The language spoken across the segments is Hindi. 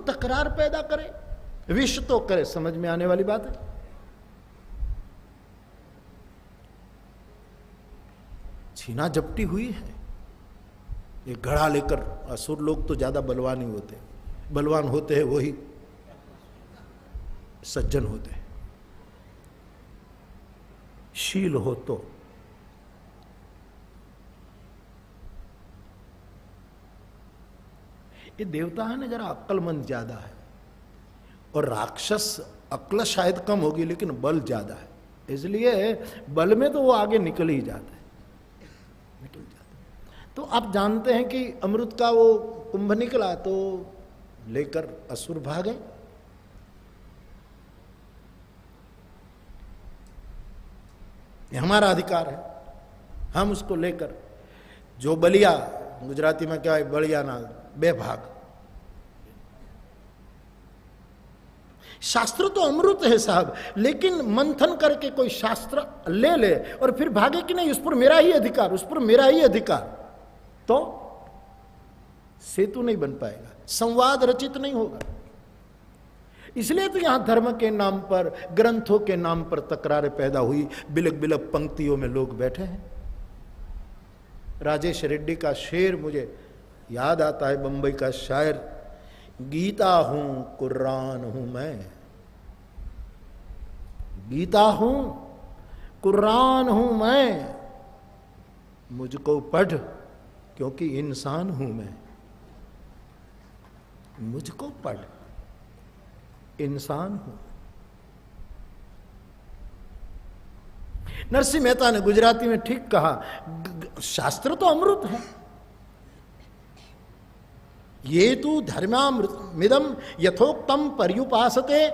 तकरार पैदा करे, विष तो करे, समझ में आने वाली बात है। छीना झपटी हुई है। ये घड़ा लेकर, असुर लोग तो ज्यादा बलवान ही होते, बलवान होते हैं वही सज्जन होते हैं। शील हो तो ये देवता है ना, जरा अक्लमंद ज्यादा है, और राक्षस अक्ल शायद कम होगी लेकिन बल ज्यादा है, इसलिए बल में तो वो आगे निकल ही जाता है, निकल जाता है। तो आप जानते हैं कि अमृत का वो कुंभ निकला तो लेकर असुर भागे। ये हमारा अधिकार है, हम उसको लेकर, जो बलिया, गुजराती में क्या है बलिया ना, बेभाग। शास्त्र तो अमृत है साहब, लेकिन मंथन करके कोई शास्त्र ले ले और फिर भागे कि नहीं, उस पर मेरा ही अधिकार, उस पर मेरा ही अधिकार, तो सेतु नहीं बन पाएगा, संवाद रचित नहीं होगा। इसलिए तो यहां धर्म के नाम पर, ग्रंथों के नाम पर तकरारें पैदा हुई, बिलक बिलक पंक्तियों में लोग बैठे हैं। राजेश रेड्डी का शेर मुझे याद आता है, बंबई का शायर, गीता हूं कुर्रान हूं मैं, गीता हूं कुर्रान हूं मैं, मुझको पढ़ क्योंकि इंसान हूं मैं, मुझको पढ़ इंसान हूं। नरसिंह मेहता ने गुजराती में ठीक कहा, शास्त्र तो अमृत है, ये तू धर्मामृतमिदं यथोक्तम पर्युपासते,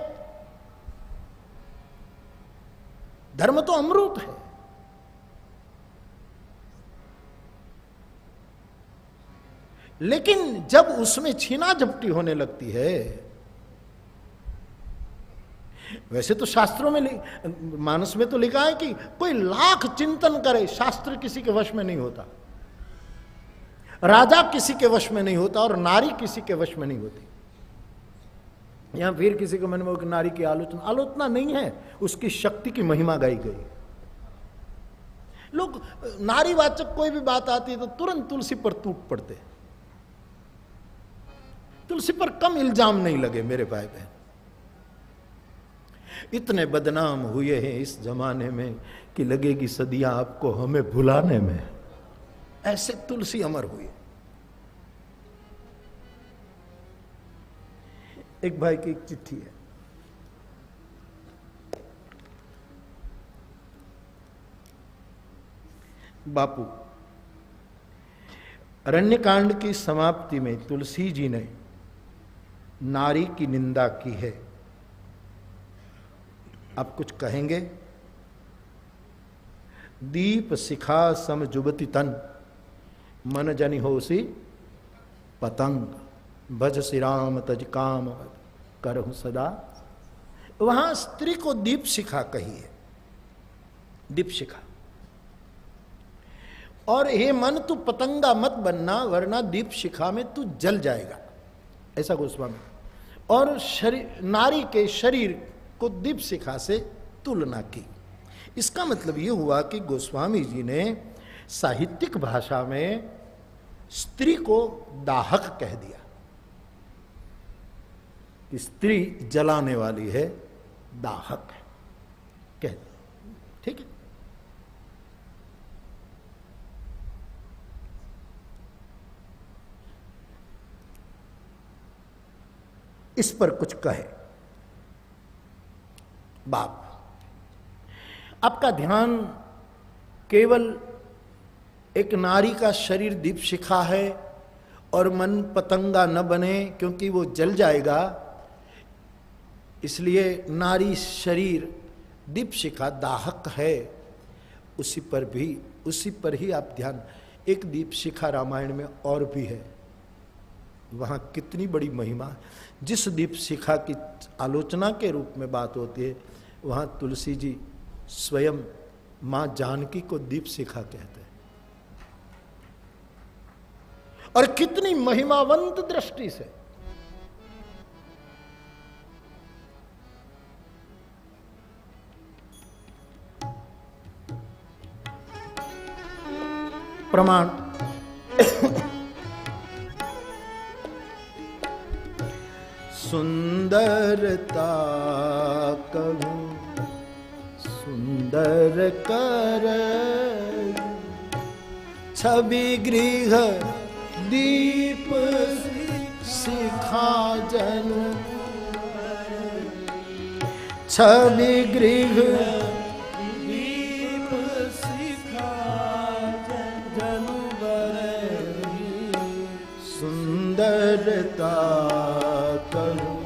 धर्म तो अमृत है, लेकिन जब उसमें छीना झपटी होने लगती है, वैसे तो शास्त्रों में, मानस में तो लिखा है कि कोई लाख चिंतन करे, शास्त्र किसी के वश में नहीं होता, राजा किसी के वश में नहीं होता और नारी किसी के वश में नहीं होती। यहां फिर किसी के मन में कि नारी की आलोचना, आलोचना नहीं है, उसकी शक्ति की महिमा गाई गई। लोग नारीवाचक कोई भी बात आती है तो तुरंत तुलसी पर टूट पड़ते। तुलसी पर कम इल्जाम नहीं लगे मेरे भाई बहन। इतने बदनाम हुए हैं इस जमाने में कि लगेगी सदियां आपको हमें भुलाने में, ऐसे तुलसी अमर हुई। एक भाई की एक चिट्ठी है, बापू, अरण्यकांड की समाप्ति में तुलसी जी ने नारी की निंदा की है, आप कुछ कहेंगे? दीप शिखा सम जुबति तन, मन जनि होसी पतंग, भज श्री राम तज काम करहु सदा। वहां स्त्री को दीप शिखा कही है, दीप शिखा। और हे मन तू पतंगा मत बनना, वरना दीप शिखा में तू जल जाएगा, ऐसा गोस्वामी। और नारी के शरीर को दीप शिखा से तुलना की। इसका मतलब यह हुआ कि गोस्वामी जी ने साहित्यिक भाषा में स्त्री को दाहक कह दिया, कि स्त्री जलाने वाली है, दाहक है, कह दिया। ठीक है, इस पर कुछ कहे बाप। आपका ध्यान केवल एक नारी का शरीर दीप शिखा है और मन पतंगा न बने क्योंकि वो जल जाएगा, इसलिए नारी शरीर दीप शिखा दाहक है, उसी पर ही आप ध्यान। एक दीप शिखा रामायण में और भी है, वहां कितनी बड़ी महिमा। जिस दीप शिखा की आलोचना के रूप में बात होती है, वहां तुलसी जी स्वयं मां जानकी को दीप शिखा कहते हैं। और कितनी महिमावंत दृष्टि से प्रमाण। सुंदरता कहूं सुंदर कर, छवि गृह दीप शिखा जन, छवि गृह दीप शिखा जन बर, सुंदरता करूं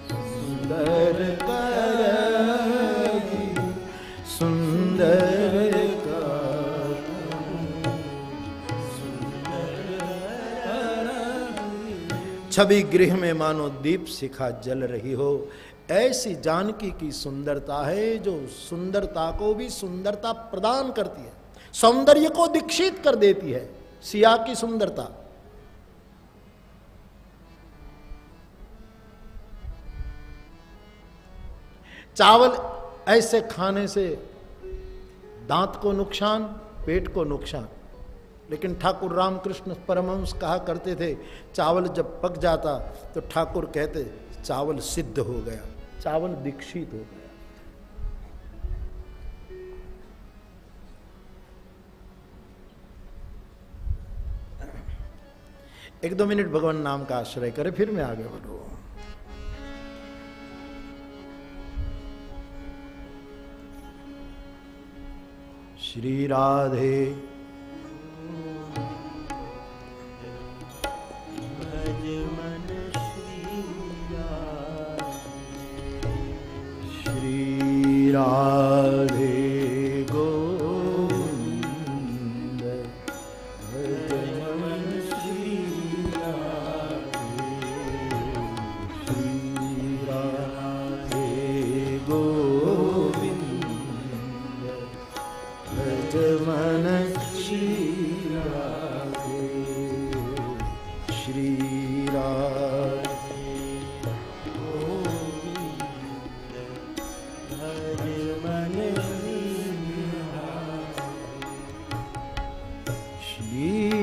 सुंदर कर, सुंदर छवि गृह में मानो दीप शिखा जल रही हो, ऐसी जानकी की सुंदरता है जो सुंदरता को भी सुंदरता प्रदान करती है, सौंदर्य को दीक्षित कर देती है। सिया की सुंदरता, चावल ऐसे खाने से दांत को नुकसान, पेट को नुकसान, लेकिन ठाकुर रामकृष्ण परमहंस कहा करते थे चावल जब पक जाता तो ठाकुर कहते चावल सिद्ध हो गया, चावल दीक्षित हो गया। एक दो मिनट भगवान नाम का आश्रय करे, फिर मैं आगे बढ़ूं। श्री राधे राधे गोविंद भज मन श्री राधे गोविंद भज मन श्री राधे, श्री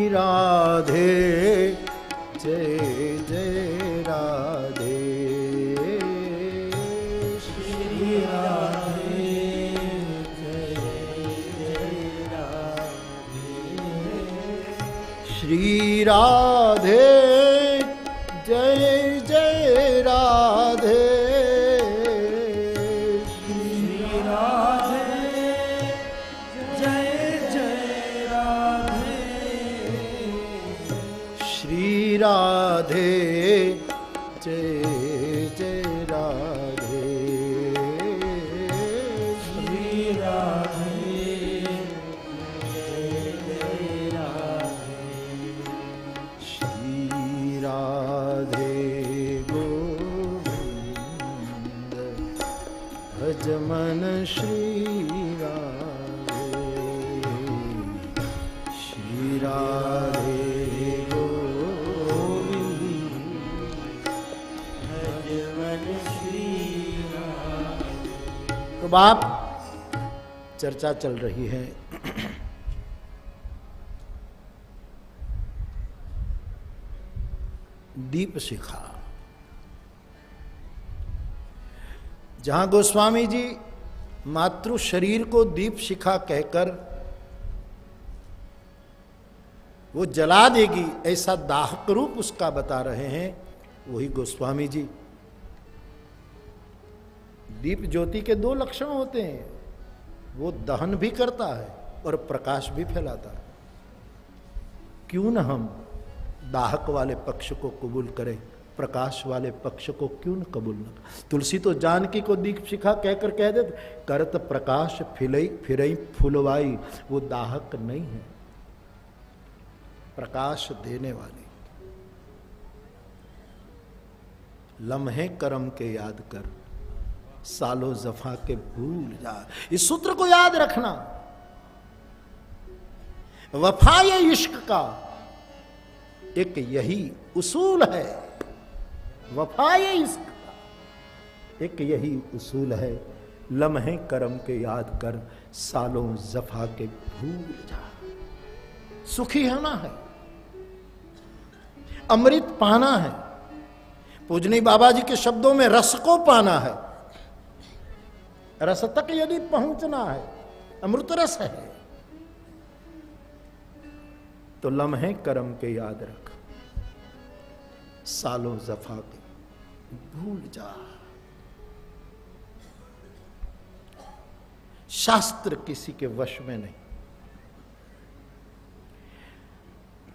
राधे जय जय राधे, श्री राधे जय जय राधे, श्री राधे जय जय राधे, श्री राधे जय जय राधे, श्री राधे जय जय राधे, श्री राधे जय जय राधे, श्री राधे गोविंद भज मन श्री राधे, श्री राधे तो बाप चर्चा चल रही है दीप शिखा, जहां गोस्वामी जी मातृ शरीर को दीप शिखा कहकर वो जला देगी ऐसा दाहक रूप उसका बता रहे हैं, वही गोस्वामी जी। दीप ज्योति के दो लक्षण होते हैं, वो दहन भी करता है और प्रकाश भी फैलाता है। क्यों न हम दाहक वाले पक्ष को कबूल करें, प्रकाश वाले पक्ष को क्यों न कबूल न। तुलसी तो जानकी को दीप शिखा कहकर कह देते, करत प्रकाश फिलई फिरई फुलवाई, वो दाहक नहीं है, प्रकाश देने वाली। लम्हे करम के याद कर, सालों जफा के भूल जा। इस सूत्र को याद रखना, वफा ये इश्क का एक यही उसूल है, वफा ये इश्क का एक यही उसूल है। लम्हे करम के याद कर, सालों जफा के भूल जा। सुखी होना है, अमृत पाना है। पूजनी बाबा जी के शब्दों में रस को पाना है, रस तक यदि पहुंचना है, अमृत रस है, तो लम्हे कर्म के याद रख, सालों जफा के भूल जा। शास्त्र किसी के वश में नहीं,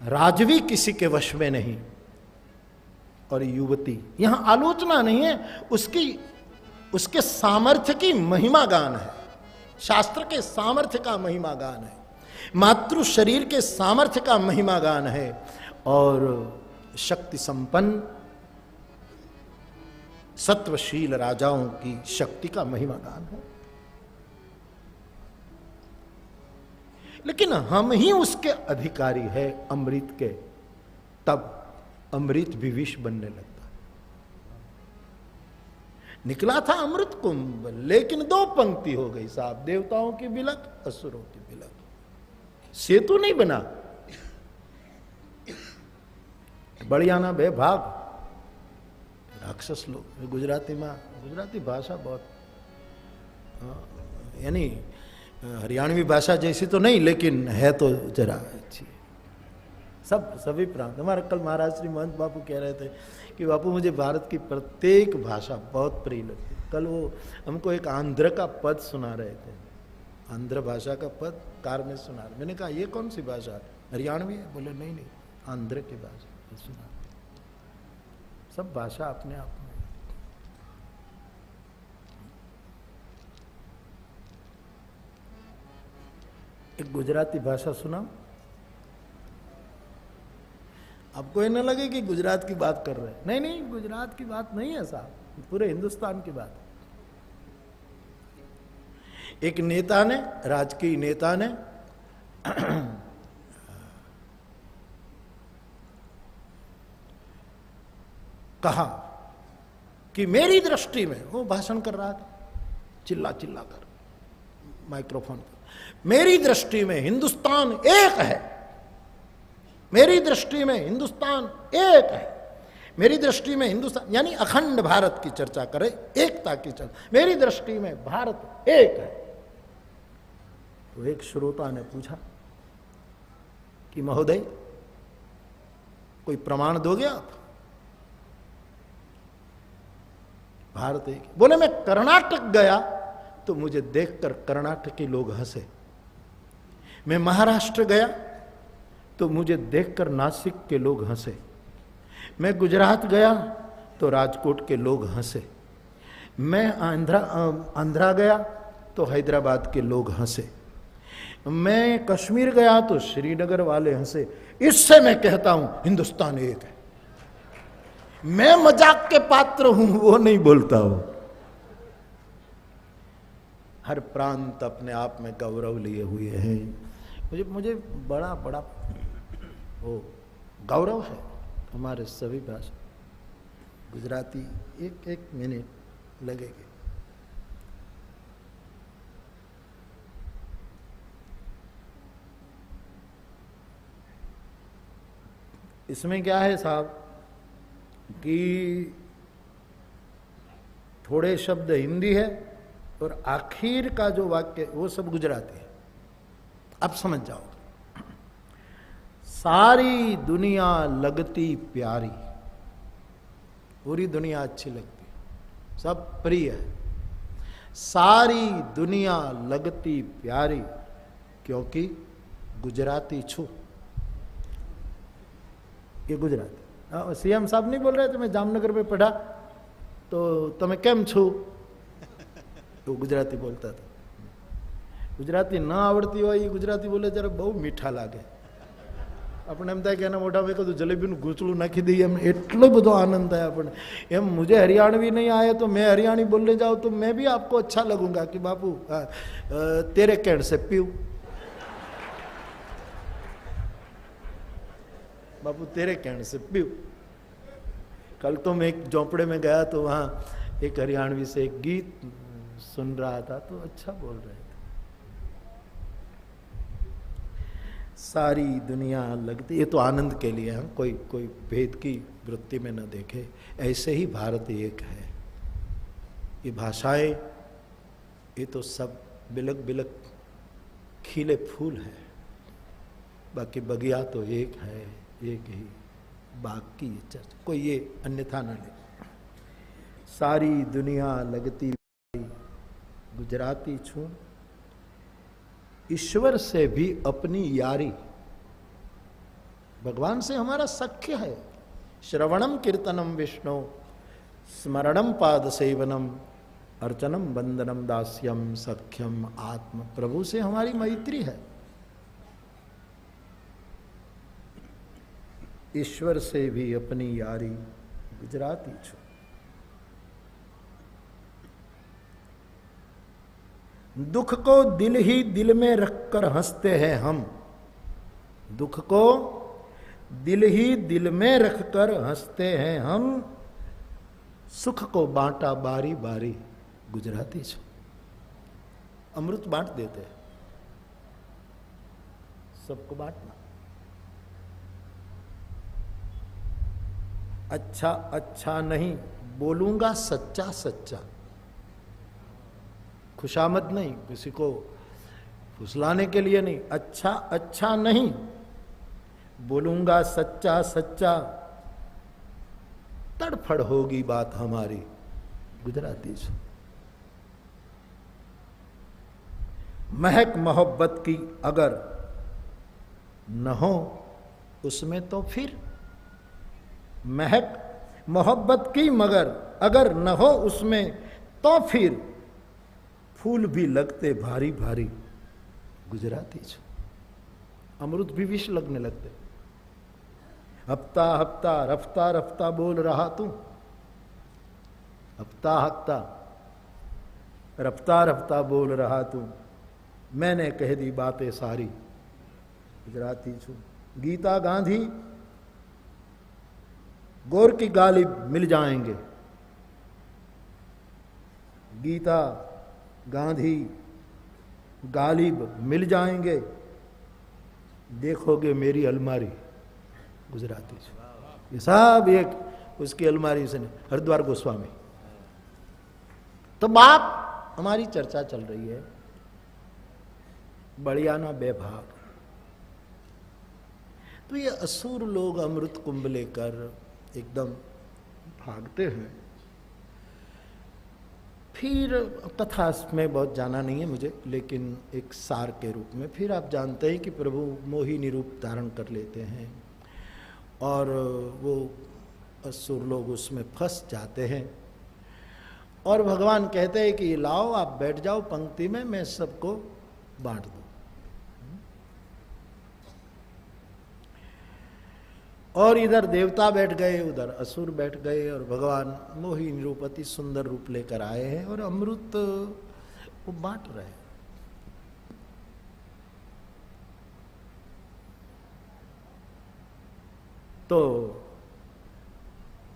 राजवी किसी के वश में नहीं। और युवती, यहां आलोचना नहीं है, उसके सामर्थ्य की महिमा गान है, शास्त्र के सामर्थ्य का महिमा गान है, मातृ शरीर के सामर्थ्य का महिमा गान है, और शक्ति संपन्न सत्वशील राजाओं की शक्ति का महिमा गान है। लेकिन हम ही उसके अधिकारी है अमृत के, तब अमृत भी विष बनने लगता। निकला था अमृत कुंभ, लेकिन दो पंक्ति हो गई साहब, देवताओं की बिलक, असुरों की बिलक, सेतु नहीं बना। बढ़िया ना बे भाग, राक्षस लोग। गुजराती भाषा बहुत, यानी हरियाणवी भाषा जैसी तो नहीं, लेकिन है तो जरा अच्छी। सभी प्रांत, हमारे कल महाराज श्री महंत बापू कह रहे थे कि बापू मुझे भारत की प्रत्येक भाषा बहुत प्रिय लगती है। कल वो हमको एक आंध्र का पद सुना रहे थे, आंध्र भाषा का पद कार में सुना रहे। मैंने कहा ये कौन सी भाषा है, हरियाणवी है? बोले नहीं आंध्र की भाषा सुना। सब भाषा अपने आप में। एक गुजराती भाषा सुना, आपको ये न लगे कि गुजरात की बात कर रहे हैं। नहीं, गुजरात की बात नहीं है साहब, पूरे हिंदुस्तान की बात। एक नेता ने, राजकीय नेता ने कहा कि मेरी दृष्टि में, वो भाषण कर रहा था चिल्ला कर माइक्रोफोन पर, मेरी दृष्टि में हिंदुस्तान एक है, मेरी दृष्टि में हिंदुस्तान एक है, मेरी दृष्टि में हिंदुस्तान, यानी अखंड भारत की चर्चा करे, एकता की चर्चा, मेरी दृष्टि में भारत एक है। तो एक श्रोता ने पूछा कि महोदय कोई प्रमाण दोगे आप? भारत एक। बोले मैं कर्नाटक गया तो मुझे देखकर कर्नाटकी लोग हंसे, मैं महाराष्ट्र गया तो मुझे देखकर नासिक के लोग हंसे, मैं गुजरात गया तो राजकोट के लोग हंसे, मैं आंध्रा गया तो हैदराबाद के लोग हंसे, मैं कश्मीर गया तो श्रीनगर वाले हंसे। इससे मैं कहता हूं हिंदुस्तान एक है। मैं मजाक के पात्र हूं वो नहीं बोलता हूं। हर प्रांत अपने आप में गौरव लिए हुए हैं। मुझे बड़ा वो गौरव है हमारे सभी भाषा। गुजराती एक मिनट लगेगी। इसमें क्या है साहब कि थोड़े शब्द हिंदी है और आखिर का जो वाक्य वो सब गुजराती है। अब समझ जाओ। सारी दुनिया लगती प्यारी, पूरी दुनिया अच्छी लगती, सब प्रिय है। सारी दुनिया लगती प्यारी क्योंकि गुजराती छू। ये गुजराती सीएम साहब नहीं बोल रहे थे, मैं जामनगर में पढ़ा तो तमें केम छू, तो गुजराती बोलता था। गुजराती ना आवड़ती हो ये गुजराती बोले जरा बहुत मीठा लागे। આપણે એમ થાય કે એના મોઢામાં એક જલેબીનું ગૂંચળું નાખી દઈએ, એમ એટલો બધો આનંદ થાય આપણને। એમ मुझे हरियाणवी नहीं आए तो मैं हरियाणी बोलने जाऊँ तो मैं भी आपको अच्छा लगूंगा कि बापू तेरे कहने से पीऊँ, बापू तेरे कहने से पीऊँ। कल तो मैं एक झोंपड़े में गया तो वहाँ एक हरियाणवी से एक गीत सुन रहा था तो अच्छा बोल रहे थे। सारी दुनिया लगती, ये तो आनंद के लिए है, कोई कोई भेद की वृत्ति में न देखे। ऐसे ही भारत एक है। ये भाषाएं, ये तो सब बिलक बिलक खिले फूल है, बाकी बगिया तो एक है, एक ही। बाकी चर्चा कोई ये अन्यथा न ले। सारी दुनिया लगती गुजराती छू, ईश्वर से भी अपनी यारी, भगवान से हमारा सख्य है। श्रवणम कीर्तनम विष्णु, स्मरणम पाद सेवनम, अर्चनम वंदनम दास्यम सख्यम आत्म। प्रभु से हमारी मैत्री है, ईश्वर से भी अपनी यारी, गुजराती छू। दुख को दिल ही दिल में रखकर हंसते हैं हम, दुख को दिल ही दिल में रखकर हंसते हैं हम, सुख को बांटा बारी बारी, गुजराती छो। अमृत बांट देते हैं, सबको बांटना। अच्छा अच्छा नहीं बोलूंगा, सच्चा सच्चा, खुशामद नहीं, किसी को फुसलाने के लिए नहीं। अच्छा अच्छा नहीं बोलूंगा, सच्चा सच्चा, तड़फड़ होगी बात हमारी, गुजराती छो। महक मोहब्बत की अगर न हो उसमें तो फिर, महक मोहब्बत की मगर अगर न हो उसमें तो फिर, फूल भी लगते भारी भारी, गुजराती छो। अमृत भी विष लगने लगते। हफ्ता हफ्ता रफ्ता रफ्ता बोल रहा तू, हफ्ता हफ्ता रफ्ता रफ्ता बोल रहा तू, मैंने कह दी बातें सारी, गुजराती छू। गीता गांधी गौर की गालिब मिल जाएंगे, गीता गांधी गालिब मिल जाएंगे, देखोगे मेरी अलमारी, गुजराती छू। ये सब एक उसकी अलमारी से नहीं, हरिद्वार गोस्वामी। तो बाप हमारी चर्चा चल रही है, बढ़िया ना बेभाग। तो ये असुर लोग अमृत कुंभ लेकर एकदम भागते हैं। फिर कथा में बहुत जाना नहीं है मुझे, लेकिन एक सार के रूप में फिर आप जानते हैं कि प्रभु मोहिनी रूप धारण कर लेते हैं और वो असुर लोग उसमें फंस जाते हैं। और भगवान कहते हैं कि लाओ आप बैठ जाओ पंक्ति में, मैं सबको बांट दूं। और इधर देवता बैठ गए, उधर असुर बैठ गए, और भगवान मोहिनी रूप अति सुंदर रूप लेकर आए हैं और अमृत वो बांट रहे हैं। तो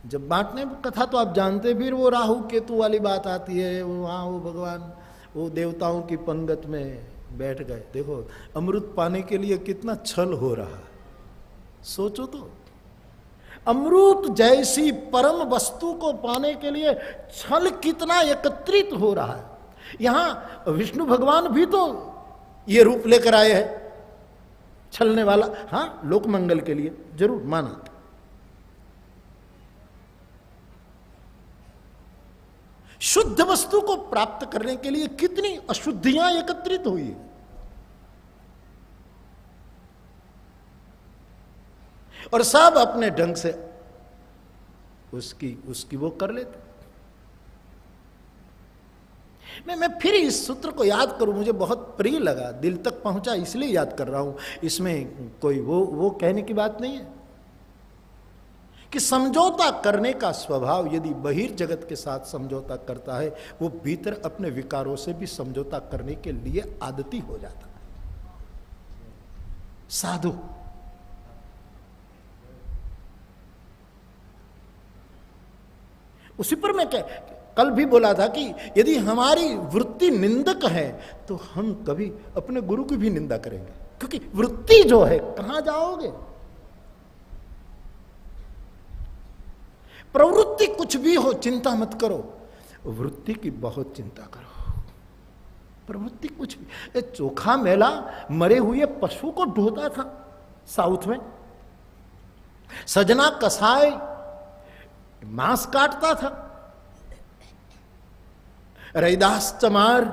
जब बांटने कथा तो आप जानते, फिर वो राहु केतु वाली बात आती है। वहां वो भगवान वो देवताओं की पंगत में बैठ गए। देखो अमृत पाने के लिए कितना छल हो रहा है, सोचो तो। अमृत जैसी परम वस्तु को पाने के लिए छल कितना एकत्रित हो रहा है। यहां विष्णु भगवान भी तो ये रूप लेकर आए हैं, छलने वाला। हां, लोक मंगल के लिए जरूर माना। शुद्ध वस्तु को प्राप्त करने के लिए कितनी अशुद्धियां एकत्रित हुई है। और सब अपने ढंग से उसकी वो कर लेते। मैं फिर इस सूत्र को याद करूं, मुझे बहुत प्रिय लगा, दिल तक पहुंचा, इसलिए याद कर रहा हूं। इसमें कोई वो कहने की बात नहीं है कि समझौता करने का स्वभाव यदि बहिर्जगत के साथ समझौता करता है, वो भीतर अपने विकारों से भी समझौता करने के लिए आदती हो जाता है। साधु उसी पर मैं कल भी बोला था कि यदि हमारी वृत्ति निंदक है तो हम कभी अपने गुरु की भी निंदा करेंगे। क्योंकि वृत्ति जो है, कहां जाओगे? प्रवृत्ति कुछ भी हो चिंता मत करो, वृत्ति की बहुत चिंता करो। प्रवृत्ति कुछ भी, चोखा मेला मरे हुए पशु को ढोता था साउथ में, सजना कसाय मांस काटता था, रैदास चमार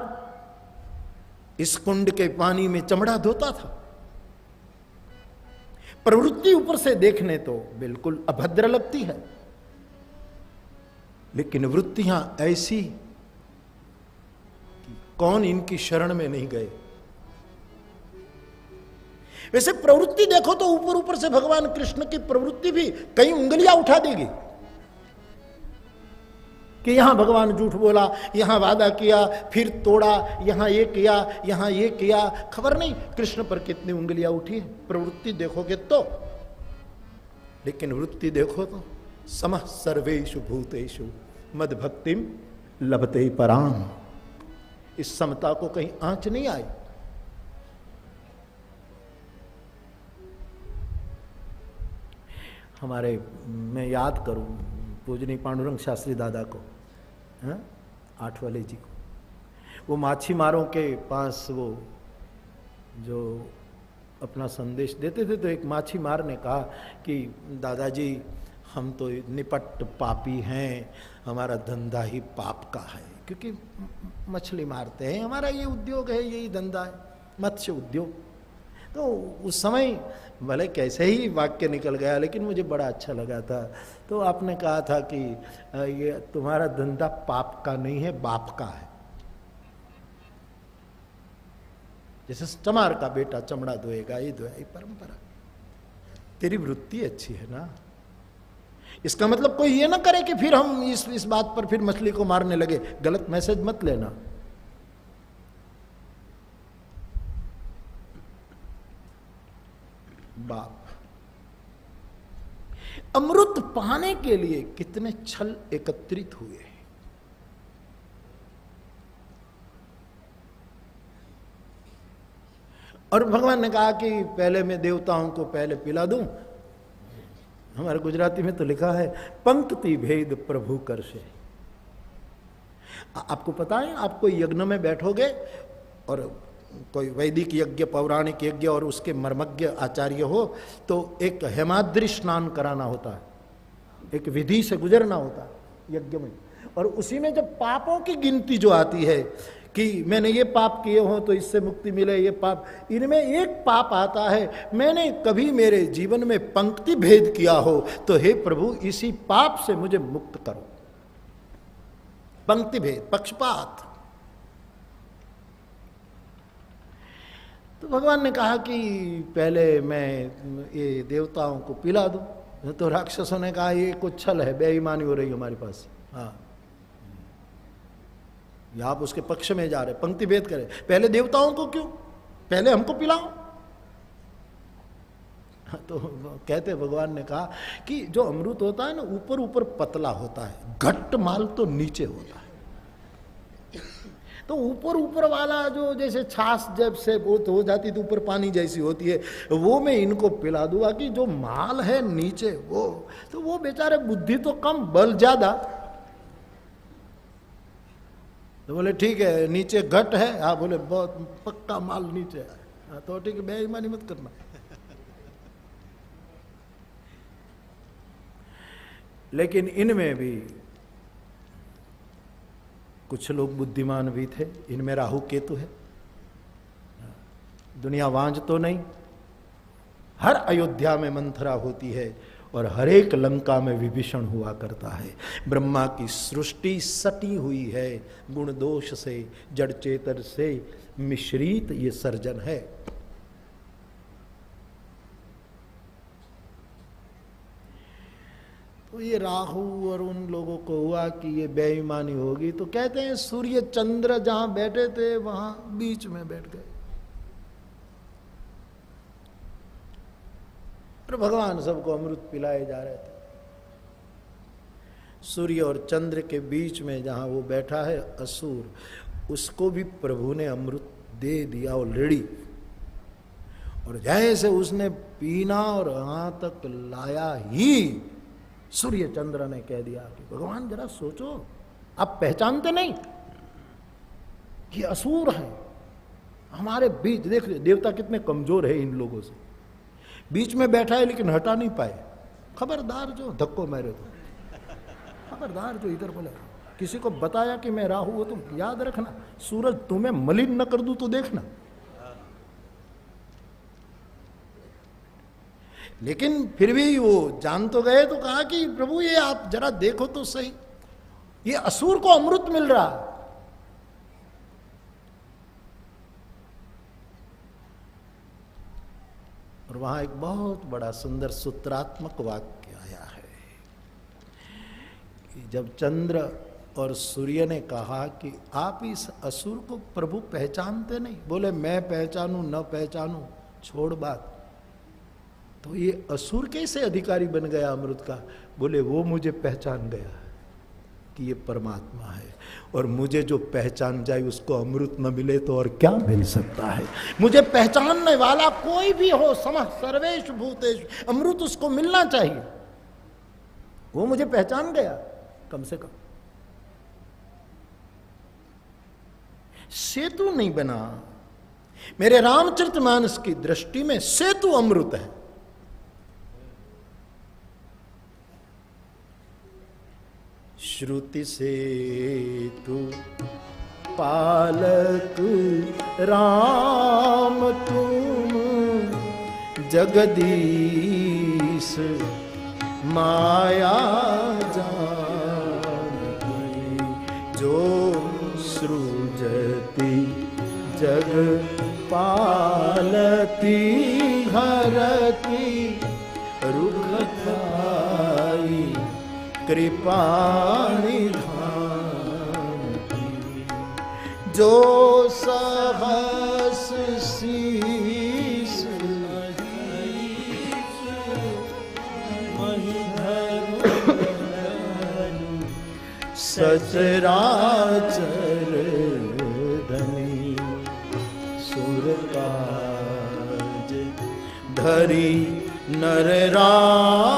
इस कुंड के पानी में चमड़ा धोता था। प्रवृत्ति ऊपर से देखने तो बिल्कुल अभद्र लगती है, लेकिन वृत्तियां ऐसी, कौन इनकी शरण में नहीं गए। वैसे प्रवृत्ति देखो तो ऊपर ऊपर से भगवान कृष्ण की प्रवृत्ति भी कई उंगलियां उठा देगी कि यहां भगवान झूठ बोला, यहां वादा किया, फिर तोड़ा, यहां ये किया, यहां ये किया। खबर नहीं कृष्ण पर कितनी उंगलियां उठी है। प्रवृत्ति देखोगे तो, लेकिन वृत्ति देखो तो समः सर्वेषु भूतेषु मद भक्तिम लभते पराम। इस समता को कहीं आंच नहीं आई। हमारे, मैं याद करूं पूजनीय पांडुरंग शास्त्री दादा को, आठवले जी को, वो माछीमारों के पास वो जो अपना संदेश देते थे, तो एक माछीमार ने कहा कि दादाजी हम तो निपट पापी हैं, हमारा धंधा ही पाप का है, क्योंकि मछली मारते हैं, हमारा ये उद्योग है, यही धंधा है, मत्स्य उद्योग। तो उस समय भले कैसे ही वाक्य निकल गया, लेकिन मुझे बड़ा अच्छा लगा था। तो आपने कहा था कि ये तुम्हारा धंधा पाप का नहीं है, बाप का है। जैसे चमार का बेटा चमड़ा धोएगा, ये धोया, ये परंपरा। तेरी वृत्ति अच्छी है ना, इसका मतलब कोई ये ना करे कि फिर हम इस बात पर फिर मछली को मारने लगे। गलत मैसेज मत लेना। बाप अमृत पाने के लिए कितने छल एकत्रित हुए। और भगवान ने कहा कि पहले मैं देवताओं को पहले पिला दूं। हमारे गुजराती में तो लिखा है पंक्ति भेद प्रभु कर से। आपको पता है, आप कोई यज्ञ में बैठोगे और कोई वैदिक यज्ञ, पौराणिक यज्ञ, और उसके मर्मज्ञ आचार्य हो, तो एक हेमाद्रि स्नान कराना होता है, एक विधि से गुजरना होता है यज्ञ में। और उसी में जब पापों की गिनती जो आती है कि मैंने ये पाप किए हो तो इससे मुक्ति मिले, ये पाप, इनमें एक पाप आता है, मैंने कभी मेरे जीवन में पंक्ति भेद किया हो, तो हे प्रभु इसी पाप से मुझे मुक्त करो। पंक्ति भेद, पक्षपात। तो भगवान ने कहा कि पहले मैं ये देवताओं को पिला दूं। तो राक्षसों ने कहा ये कुछ छल है, बेईमानी हो रही है हमारे पास। हाँ, आप उसके पक्ष में जा रहे, पंक्ति भेद करें, पहले देवताओं को क्यों, पहले हमको पिलाओ। तो कहते भगवान ने कहा कि जो अमृत होता है ना, ऊपर ऊपर पतला होता है, घट्ट माल तो नीचे होता है। तो ऊपर ऊपर वाला जो जैसे छाछ जब से वो तो हो जाती तो ऊपर पानी जैसी होती है, वो मैं इनको पिला दूंगा कि जो माल है नीचे वो, तो वो बेचारे बुद्धि तो कम बल ज्यादा। तो बोले ठीक है, नीचे घट है। हाँ, बोले बहुत पक्का माल नीचे है। हाँ, तो ठीक है, बेईमानी मत करना। लेकिन इनमें भी कुछ लोग बुद्धिमान भी थे। इनमें राहु केतु है। दुनिया वांझ तो नहीं, हर अयोध्या में मंथरा होती है और हर एक लंका में विभीषण हुआ करता है। ब्रह्मा की सृष्टि सटी हुई है गुण दोष से, जड़ चेतन से मिश्रित ये सर्जन है। तो ये राहु और उन लोगों को हुआ कि ये बेईमानी होगी, तो कहते हैं सूर्य चंद्र जहां बैठे थे वहां बीच में बैठ गए और भगवान सबको अमृत पिलाए जा रहे थे। सूर्य और चंद्र के बीच में जहां वो बैठा है असुर, उसको भी प्रभु ने अमृत दे दिया ऑलरेडी। और जैसे उसने पीना और यहां तक लाया ही सूर्य चंद्र ने कह दिया कि भगवान जरा सोचो, आप पहचानते नहीं कि असुर है हमारे बीच। देख देवता कितने कमजोर है इन लोगों से, बीच में बैठा है लेकिन हटा नहीं पाए। खबरदार जो धक्को मारे तो, खबरदार जो इधर बोले, किसी को बताया कि मैं राहु हूं, तुम याद रखना सूरज तुम्हें मलिन न कर दूं तो देखना। लेकिन फिर भी वो जान तो गए, तो कहा कि प्रभु ये आप जरा देखो तो सही, ये असुर को अमृत मिल रहा है। और वहां एक बहुत बड़ा सुंदर सूत्रात्मक वाक्य आया है कि जब चंद्र और सूर्य ने कहा कि आप इस असुर को प्रभु पहचानते नहीं, बोले मैं पहचानूं न पहचानूं छोड़ बात, तो ये असुर कैसे अधिकारी बन गया अमृत का? बोले वो मुझे पहचान गया कि ये परमात्मा है, और मुझे जो पहचान जाए उसको अमृत न मिले तो और क्या मिल सकता है। मुझे पहचानने वाला कोई भी हो, समः सर्वेषु भूतेषु, अमृत उसको मिलना चाहिए। वो मुझे पहचान गया कम से कम। सेतु नहीं बना, मेरे रामचरितमानस की दृष्टि में सेतु अमृत है। श्रुति सेतु पालक राम तुम, जगदीश माया जानकी, जो सृजति जग पालती, हरती रुखताई, कृपा निधान की, जो सहस शीस सचराचर धनी, सुरकाज धरी नरराज,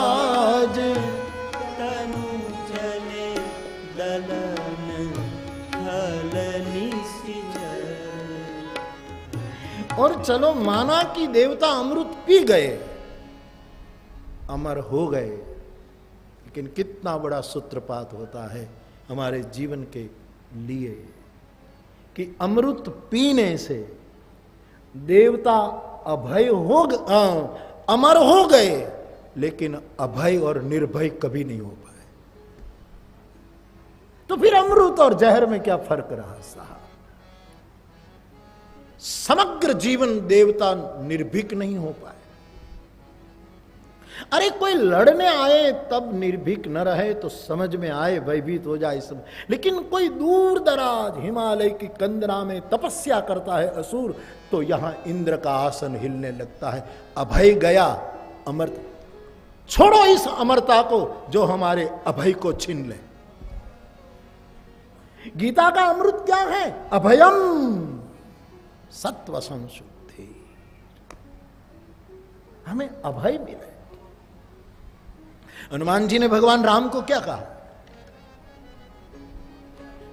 और चलो माना कि देवता अमृत पी गए, अमर हो गए, लेकिन कितना बड़ा सूत्रपात होता है हमारे जीवन के लिए कि अमृत पीने से देवता अभय हो अमर हो गए, लेकिन अभय और निर्भय कभी नहीं हो पाए। तो फिर अमृत और जहर में क्या फर्क रहा साहब? समग्र जीवन देवता निर्भीक नहीं हो पाए। अरे कोई लड़ने आए तब निर्भीक न रहे तो समझ में आए, भयभीत हो जाए सब। लेकिन कोई दूर दराज हिमालय की कंदरा में तपस्या करता है असुर, तो यहां इंद्र का आसन हिलने लगता है। अभय गया अमरता, छोड़ो इस अमरता को जो हमारे अभय को छीन ले। गीता का अमृत क्या है? अभयम सत्व संशुद्धि, हमें अभय मिले। हनुमान जी ने भगवान राम को क्या कहा?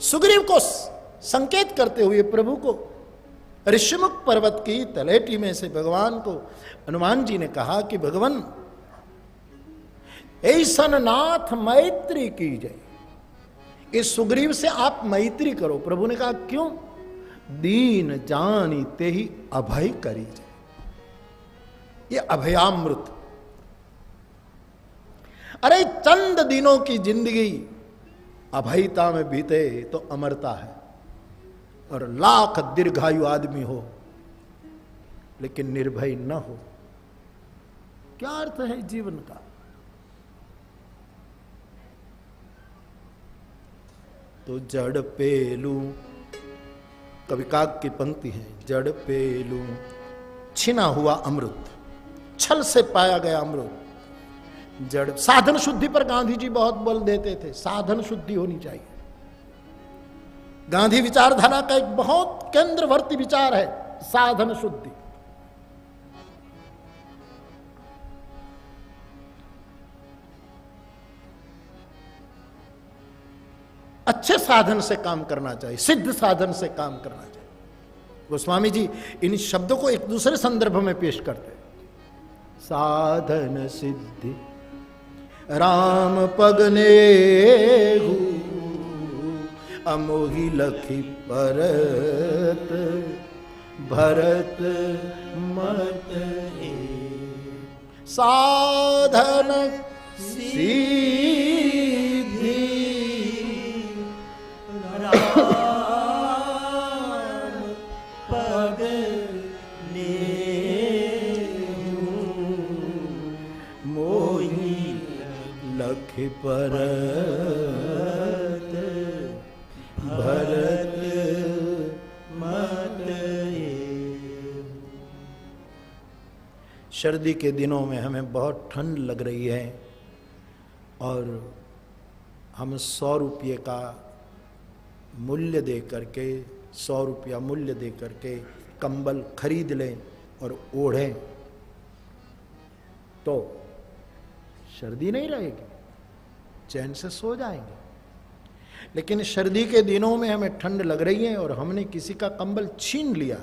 सुग्रीव को संकेत करते हुए प्रभु को ऋषिमुख पर्वत की तलेटी में से भगवान को हनुमान जी ने कहा कि भगवान ऐसन नाथ मैत्री कीजिए, इस सुग्रीव से आप मैत्री करो। प्रभु ने कहा क्यों? दीन जानी ते ही अभय करीजे, ये अभयामृत। अरे चंद दिनों की जिंदगी अभयता में बीते तो अमरता है, और लाख दीर्घायु आदमी हो लेकिन निर्भय न हो, क्या अर्थ है जीवन का? तो जड़ पेलू, कवि काग की पंक्ति है, जड़ पेलू छिना हुआ अमृत, छल से पाया गया अमृत। जड़ साधन शुद्धि पर गांधी जी बहुत बल देते थे, साधन शुद्धि होनी चाहिए। गांधी विचारधारा का एक बहुत केंद्रवर्ती विचार है साधन शुद्धि। अच्छे साधन से काम करना चाहिए, सिद्ध साधन से काम करना चाहिए। गोस्वामी जी इन शब्दों को एक दूसरे संदर्भ में पेश करते हैं। साधन सिद्धि राम पगने अमोही लखी परत भरत मत हे। साधन सिद्धि राम पगने मोही लखी परत भरत मत हे। सर्दी के दिनों में हमें बहुत ठंड लग रही है और हम 100 रुपये का मूल्य दे करके 100 रुपया मूल्य दे करके कंबल खरीद लें और ओढ़ें तो सर्दी नहीं रहेगी, चैन से सो जाएंगे। लेकिन सर्दी के दिनों में हमें ठंड लग रही है और हमने किसी का कंबल छीन लिया,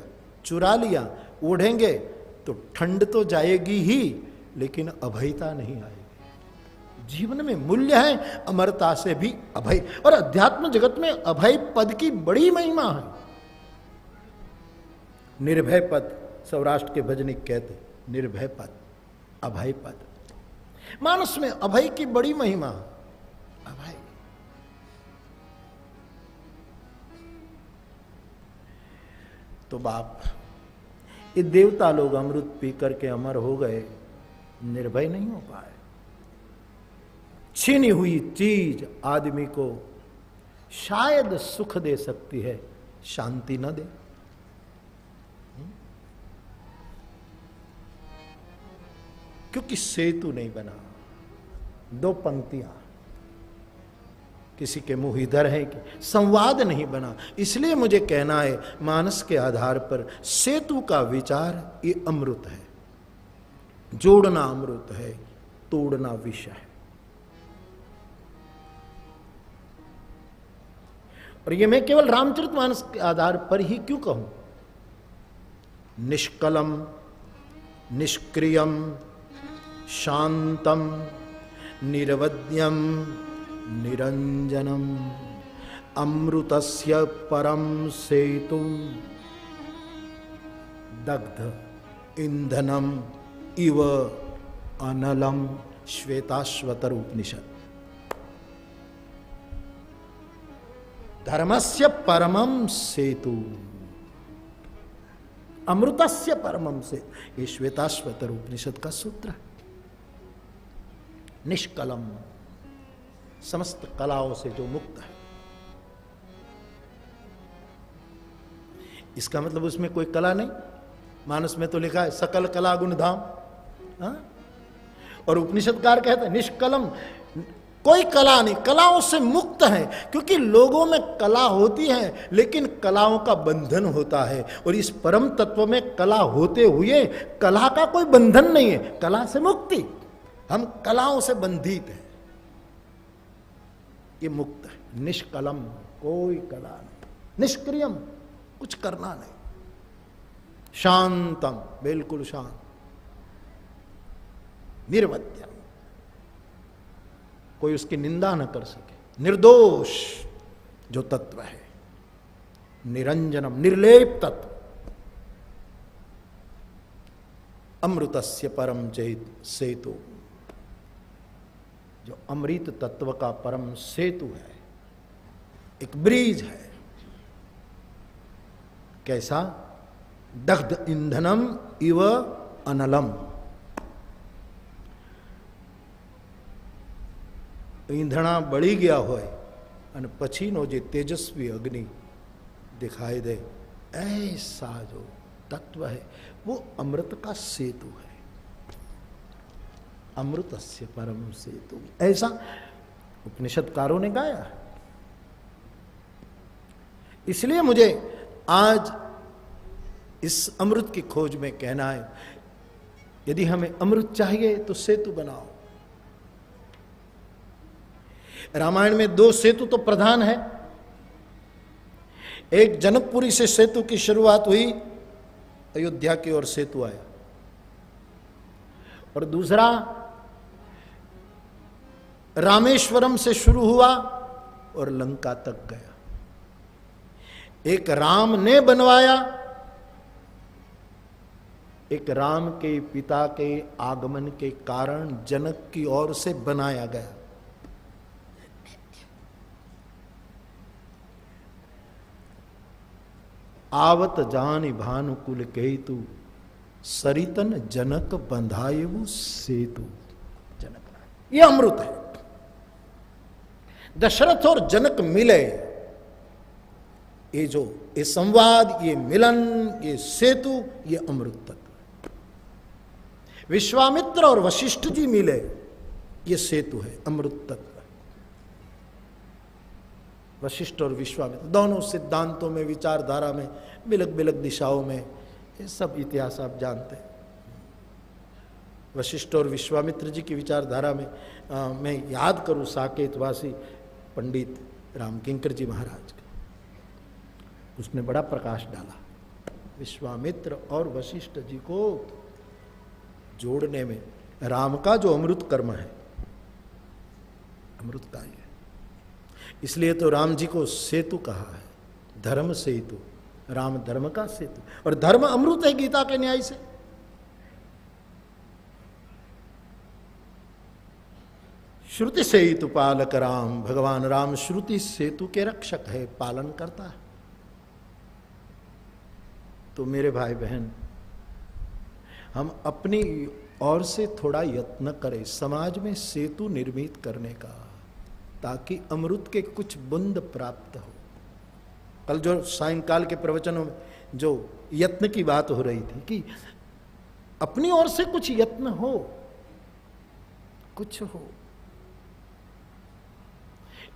चुरा लिया, ओढ़ेंगे तो ठंड तो जाएगी ही लेकिन अभयता नहीं आएगी। जीवन में मूल्य है अमरता से भी अभय, और अध्यात्म जगत में अभय पद की बड़ी महिमा है। निर्भय पद सौराष्ट्र के भजनिक कहते, निर्भय पद, अभय पद। मानस में अभय की बड़ी महिमा। अभय तो बाप, ये देवता लोग अमृत पी करके अमर हो गए, निर्भय नहीं हो पाए। छीनी हुई चीज आदमी को शायद सुख दे सकती है, शांति न दे। क्योंकि सेतु नहीं बना, 2 पंक्तियां किसी के मुंह इधर है कि संवाद नहीं बना। इसलिए मुझे कहना है मानस के आधार पर सेतु का विचार ये अमृत है। जोड़ना अमृत है, तोड़ना विष है। और ये मैं केवल रामचरितमानस के आधार पर ही क्यों कहूं। निष्कलम निष्क्रियम शांतम निरवध्यम निरंजनम अमृतस्य परम सेतु दग्ध इंधनम इव अनलम। श्वेताश्वतर उपनिषद। धर्मस्य परमम सेतु, अमृतस्य परमम से, ये श्वेताश्वतर उपनिषद का सूत्र है। निष्कलम, समस्त कलाओं से जो मुक्त है। इसका मतलब उसमें कोई कला नहीं। मानस में तो लिखा है सकल कला गुण धाम, और उपनिषदकार कहते हैं निष्कलम, कोई कला नहीं, कलाओं से मुक्त है। क्योंकि लोगों में कला होती है लेकिन कलाओं का बंधन होता है, और इस परम तत्व में कला होते हुए कला का कोई बंधन नहीं है, कला से मुक्ति। हम कलाओं से बंधित हैं, ये मुक्त है। निष्कलम, कोई कला नहीं। निष्क्रियम, कुछ करना नहीं। शांतम, बिल्कुल शांत। निर्वध्यम, कोई उसकी निंदा न कर सके। निर्दोष जो तत्व है। निरंजनम, निर्लेप तत्व। अमृतस्य परम चैत सेतु, जो अमृत तत्व का परम सेतु है, एक ब्रिज है। कैसा? दग्ध इंधनम इव अनलम। ईंधणा बड़ी गया होय અને પછીનો જે तेजस्वी अग्नि दिखाई दे, ऐसा जो तत्व है वो अमृत का सेतु है। अमृतस्य परम सेतु, ऐसा उपनिषदकारों ने गाया। इसलिए मुझे आज इस अमृत की खोज में कहना है, यदि हमें अमृत चाहिए तो सेतु बनाओ। रामायण में 2 सेतु तो प्रधान है। एक जनकपुरी से सेतु की शुरुआत हुई, अयोध्या की ओर सेतु आया, और दूसरा रामेश्वरम से शुरू हुआ और लंका तक गया। एक राम ने बनवाया, एक राम के पिता के आगमन के कारण जनक की ओर से बनाया गया। आवत जान भानुकुल केतु, सरितन जनक बंधायु सेतु। जनक, ये अमृत है। दशरथ और जनक मिले, ये जो ये संवाद, ये मिलन, ये सेतु, ये अमृत तत्व। विश्वामित्र और वशिष्ठ जी मिले, ये सेतु है, अमृत तत्व। वशिष्ठ और विश्वामित्र दोनों सिद्धांतों में, विचारधारा में, बिलक बिलक दिशाओं में, ये सब इतिहास आप जानते हैं। वशिष्ठ और विश्वामित्र जी की विचारधारा में मैं याद करूं साकेतवासी पंडित रामकिंकर जी महाराज का, उसने बड़ा प्रकाश डाला विश्वामित्र और वशिष्ठ जी को जोड़ने में। राम का जो अमृत कर्म है, अमृत का ही है, इसलिए तो राम जी को सेतु कहा है, धर्म सेतु। राम धर्म का सेतु, और धर्म अमृत है गीता के न्याय से। श्रुति सेतु पालक राम, भगवान राम श्रुति सेतु के रक्षक है, पालन करता है। तो मेरे भाई बहन, हम अपनी ओर से थोड़ा यत्न करें समाज में सेतु निर्मित करने का, ताकि अमृत के कुछ बूंद प्राप्त हो। कल जो सायंकाल के प्रवचनों में जो यत्न की बात हो रही थी कि अपनी ओर से कुछ यत्न हो, कुछ हो।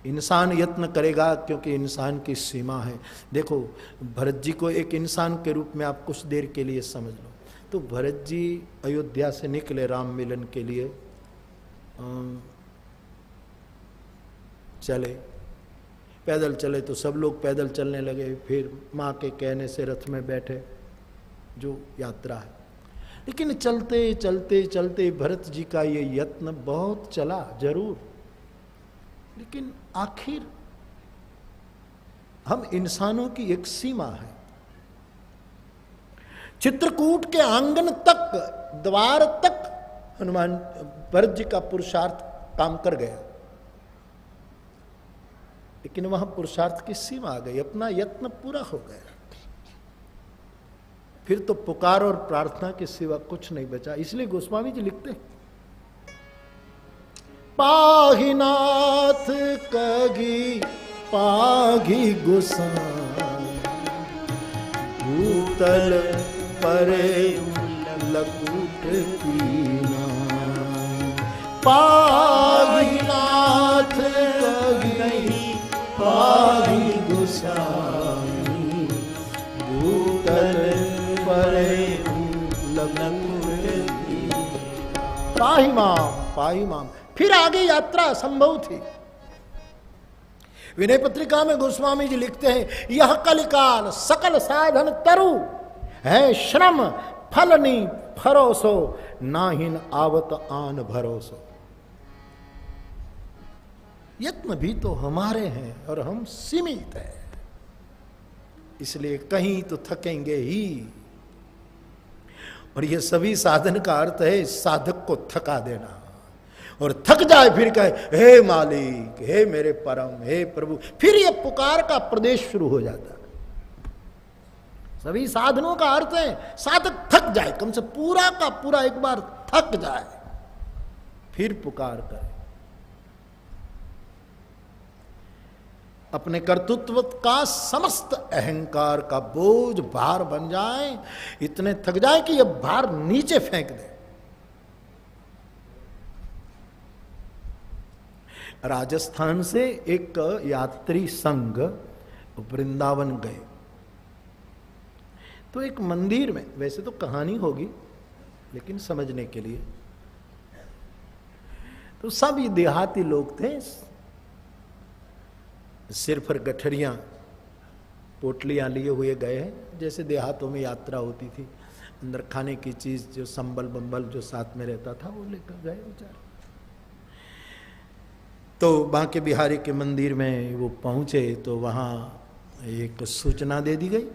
इंसान यत्न करेगा क्योंकि इंसान की सीमा है। देखो, भरत जी को एक इंसान के रूप में आप कुछ देर के लिए समझ लो। तो भरत जी अयोध्या से निकले राम मिलन के लिए, चले, पैदल चले तो सब लोग पैदल चलने लगे, फिर माँ के कहने से रथ में बैठे, जो यात्रा है। लेकिन चलते चलते चलते भरत जी का ये यत्न बहुत चला जरूर, लेकिन आखिर हम इंसानों की एक सीमा है। चित्रकूट के आंगन तक, द्वार तक हनुमान भरत जी का पुरुषार्थ काम कर गया, लेकिन वहां पुरुषार्थ की सीमा आ गई, अपना यत्न पूरा हो गया। फिर तो पुकार और प्रार्थना के सिवा कुछ नहीं बचा। इसलिए गोस्वामी जी लिखते हैं, पाहि नाथ कगी पाघी गोसाई, भूतल परे लकुट कीना। पाहि नाथ कगी पाघी गोसाई, भूतल परे लकुट कीना। पाहि माम, पाहि माम। फिर आगे यात्रा संभव थी। विनय पत्रिका में गोस्वामी जी लिखते हैं, यह कलिकाल सकल साधन तरु है, श्रम फलनी फरोसो, नाहिन आवत आन भरोसो। यत्न भी तो हमारे हैं और हम सीमित हैं, इसलिए कहीं तो थकेंगे ही। और यह सभी साधन का अर्थ है साधक को थका देना, और थक जाए फिर कहे हे मालिक, हे मेरे परम, हे प्रभु। फिर ये पुकार का प्रदेश शुरू हो जाता है। सभी साधनों का अर्थ है साधक थक जाए, कम से पूरा का पूरा एक बार थक जाए, फिर पुकार करे। अपने कर्तृत्व का समस्त अहंकार का बोझ भार बन जाए, इतने थक जाए कि यह भार नीचे फेंक दे। राजस्थान से एक यात्री संघ वृंदावन गए, तो एक मंदिर में, वैसे तो कहानी होगी लेकिन समझने के लिए, तो सब ये देहाती लोग थे, सिर पर गठरियां, पोटलियाँ लिए हुए गए हैं, जैसे देहातों में यात्रा होती थी, अंदर खाने की चीज जो संबल बंबल जो साथ में रहता था वो लेकर गए बेचारे। तो बांके बिहारी के मंदिर में वो पहुंचे तो वहाँ एक सूचना दे दी गई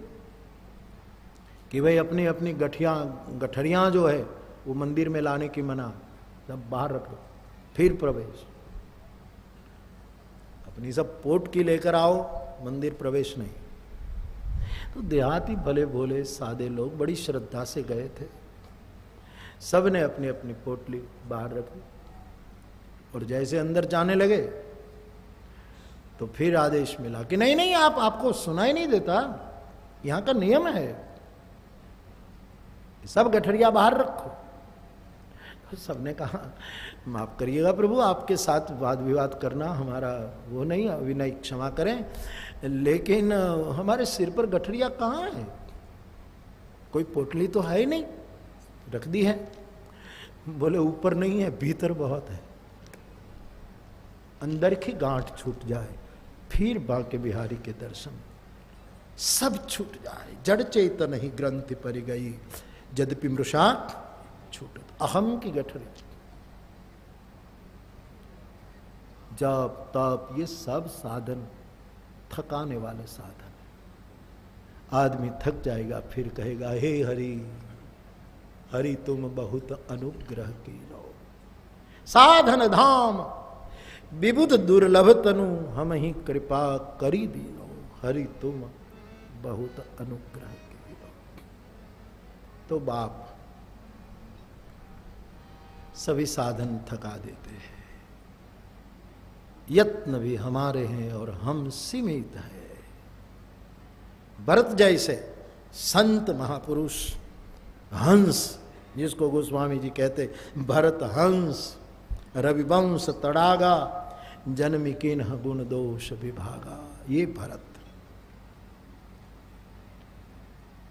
कि भाई अपनी अपनी गठरियाँ जो है वो मंदिर में लाने की मना, सब बाहर रख दो, फिर प्रवेश। अपनी सब पोट की लेकर आओ, मंदिर प्रवेश नहीं। तो देहाती भले भोले सादे लोग बड़ी श्रद्धा से गए थे, सब ने अपनी अपनी पोटली बाहर रखी और जैसे अंदर जाने लगे तो फिर आदेश मिला कि नहीं नहीं, आपको सुनाई नहीं देता, यहां का नियम है, सब गठरिया बाहर रखो। तो सबने कहा माफ करिएगा प्रभु, आपके साथ वाद विवाद करना हमारा वो नहीं, विनय क्षमा करें, लेकिन हमारे सिर पर गठरिया कहाँ है, कोई पोटली तो है ही नहीं, रख दी है। बोले ऊपर नहीं है, भीतर बहुत है, अंदर की गांठ छूट जाए फिर बांके बिहारी के दर्शन, सब छूट जाए। जड़ चेतन ही ग्रंथि पर गई, यद्यपि मृषा छूटत, अहम की गठरी। जब तब ये सब साधन थकाने वाले साधन। आदमी थक जाएगा फिर कहेगा हे हरि, हरि तुम बहुत अनुग्रह कीनो, साधन धाम विबुध दुर्लभ तनु, हम ही कृपा करी दीनो, हरि तुम बहुत अनुग्रह कीनो। तो बाप सभी साधन थका देते हैं, यत्न भी हमारे हैं और हम सीमित हैं। भरत जैसे संत महापुरुष, हंस जिसको गोस्वामी जी कहते, भरत हंस रविवंश तड़ागा, जन्मी किन्ह गुण दोष विभागा। ये भरत,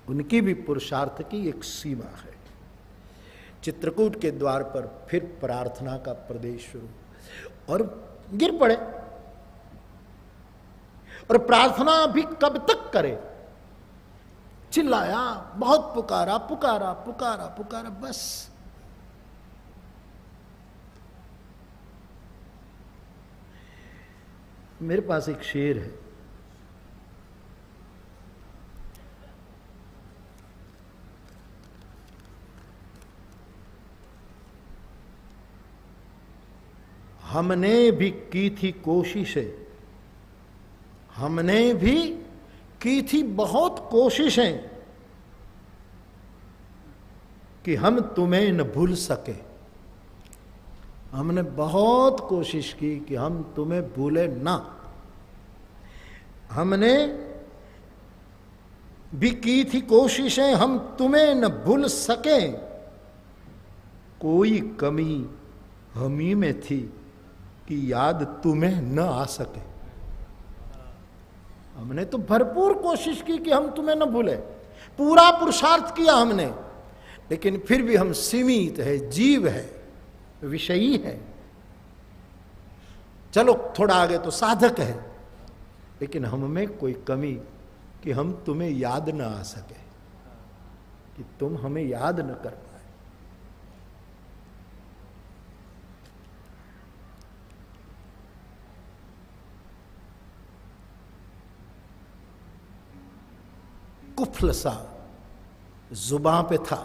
उनकी भी पुरुषार्थ की एक सीमा है। चित्रकूट के द्वार पर फिर प्रार्थना का प्रदेश शुरू, और गिर पड़े। और प्रार्थना भी कब तक करे, चिल्लाया, बहुत पुकारा पुकारा पुकारा पुकारा, बस मेरे पास एक शेर है, हमने भी की थी कोशिशें, हमने भी की थी बहुत कोशिशें कि हम तुम्हें न भूल सके। हमने बहुत कोशिश की कि हम तुम्हें भूले ना। हमने भी की थी कोशिशें हम तुम्हें न भूल सके, कोई कमी हमी में थी कि याद तुम्हें न आ सके। हमने तो भरपूर कोशिश की कि हम तुम्हें न भूले, पूरा पुरुषार्थ किया हमने, लेकिन फिर भी हम सीमित है, जीव है, विषयी है। चलो थोड़ा आगे तो साधक है, लेकिन हम में कोई कमी कि हम तुम्हें याद न आ सके, कि तुम हमें याद न कर पाए। कुफल सा जुबां पे था,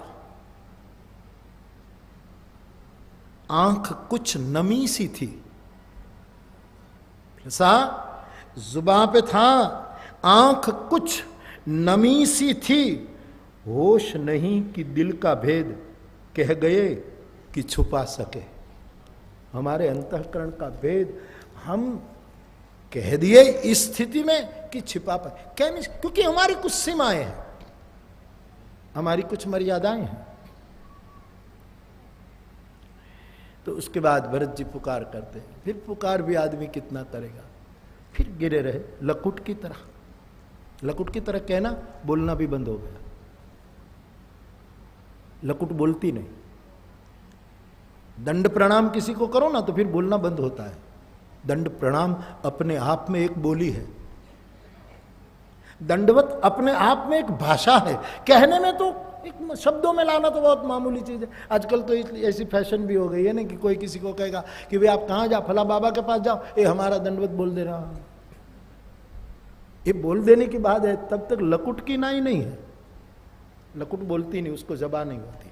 आंख कुछ नमी सी थी। सा जुबां पे था, आंख कुछ नमी सी थी, होश नहीं कि दिल का भेद कह गए कि छुपा सके। हमारे अंतःकरण का भेद हम कह दिए इस स्थिति में कि छिपा पाए, क्या नहीं, क्योंकि हमारी कुछ सीमाएं हैं, हमारी कुछ मर्यादाएं हैं। तो उसके बाद भरत जी पुकार करते हैं, फिर पुकार भी आदमी कितना करेगा, फिर गिरे रहे लकुट की तरह। लकुट की तरह कहना, बोलना भी बंद हो गया। लकुट बोलती नहीं, दंड प्रणाम किसी को करो ना तो फिर बोलना बंद होता है। दंड प्रणाम अपने आप में एक बोली है। दंडवत अपने आप में एक भाषा है, कहने में तो एक शब्दों में लाना तो बहुत मामूली चीज है। आजकल तो ऐसी फैशन भी हो गई है ना कि कोई किसी को कहेगा कि भाई आप कहाँ जाओ, फला बाबा के पास जाओ, ये हमारा दंडवत बोल दे रहा। ये बोल देने की बात है, तब तक लकुट की नाई नहीं है। लकुट बोलती नहीं, उसको जबान नहीं होती।